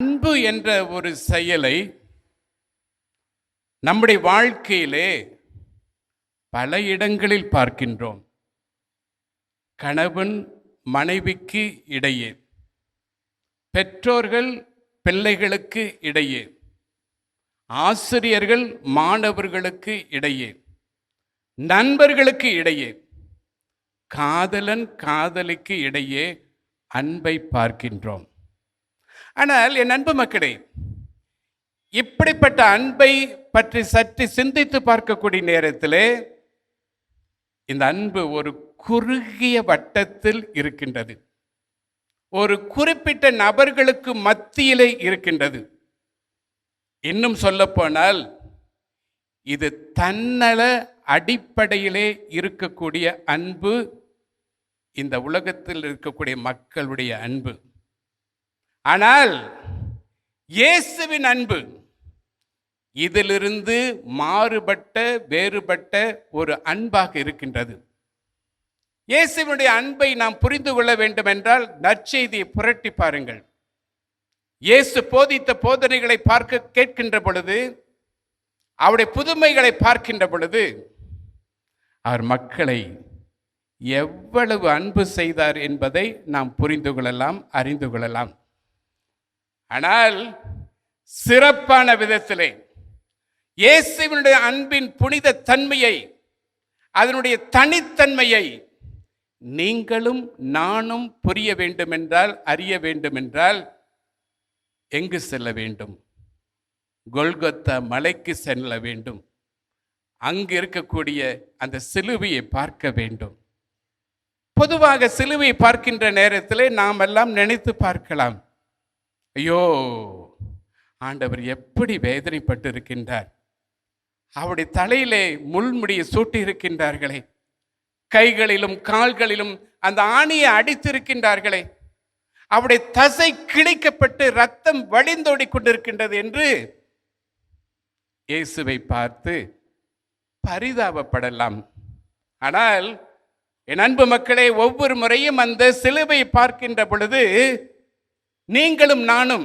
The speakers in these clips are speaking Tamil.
அன்பு என்ற ஒரு செயலை நம்முடைய வாழ்க்கையிலே பல இடங்களில் பார்க்கின்றோம். கணவன் மனைவிக்கு இடையே, பெற்றோர்கள் பிள்ளைகளுக்கு இடையே, ஆசிரியர்கள் மாணவர்களுக்கு இடையே, நண்பர்களுக்கு இடையே, காதலன் காதலிக்கு இடையே அன்பை பார்க்கின்றோம். ஆனால் என் அன்பு மக்களே, இப்படிப்பட்ட அன்பை பற்றி சற்று சிந்தித்து பார்க்கக்கூடிய நேரத்திலே இந்த அன்பு ஒரு குறுகிய வட்டத்தில் இருக்கின்றது. ஒரு குறிப்பிட்ட நபர்களுக்கு மத்தியிலே இருக்கின்றது. இன்னும் சொல்லப்போனால் இது தன்னல அடிப்படையிலே இருக்கக்கூடிய அன்பு, இந்த உலகத்தில் இருக்கக்கூடிய மக்களுடைய அன்பு. ஆனால் இயேசுவின் அன்பு இதிலிருந்து மாறுபட்ட வேறுபட்ட ஒரு அன்பாக இருக்கின்றது. இயேசுவினுடைய அன்பை நாம் புரிந்து கொள்ள வேண்டும் என்றால் நற்செய்தியை புரட்டி பாருங்கள். இயேசு போதித்த போதனைகளை பார்க்க கேட்கின்ற பொழுது, அவருடைய புதுமைகளை பார்க்கின்ற பொழுது, அவர் மக்களை எவ்வளவு அன்பு செய்தார் என்பதை நாம் புரிந்து கொள்ளலாம், அறிந்து கொள்ளலாம். ஆனால் சிறப்பான விதத்திலே இயேசுவினுடைய அன்பின் புனித தன்மையை, அதனுடைய தனித்தன்மையை நீங்களும் நானும் புரிய வேண்டுமென்றால், அறிய வேண்டுமென்றால் எங்கு செல்ல வேண்டும்? கொல்கொத்தா மலைக்கு செல்ல வேண்டும். அங்கு இருக்கக்கூடிய அந்த சிலுவையை பார்க்க வேண்டும். பொதுவாக சிலுவையை பார்க்கின்ற நேரத்திலே நாம் எல்லாம் நினைத்து பார்க்கலாம், ஐயோ, ஆண்டவர் எப்படி வேதனைப்பட்டு இருக்கின்றார், அவருடைய தலையிலே முள்முடியை சூட்டி இருக்கின்றார்களே, கைகளிலும் கால்களிலும் அந்த ஆணியை அடித்திருக்கின்றார்களே, அவருடைய தசை கிழிக்கப்பட்டு ரத்தம் வழிந்தோடி கொண்டிருக்கின்றது என்று இயேசுவை பார்த்து பரிதாபப்படலாம். ஆனால் என் அன்பு மக்களே, ஒவ்வொரு முறையும் அந்த சிலுவை பார்க்கின்ற பொழுது நீங்களும் நானும்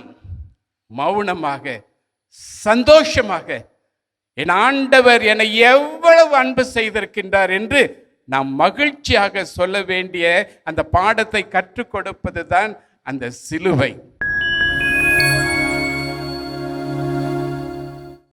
மௌனமாக சந்தோஷமாக, என் ஆண்டவர் என்னை எவ்வளவு அன்பு செய்திருக்கின்றார் என்று நாம் மகிழ்ச்சியாக சொல்ல வேண்டிய அந்த பாடத்தை கற்றுக் கொடுப்பது தான் அந்த சிலுவை.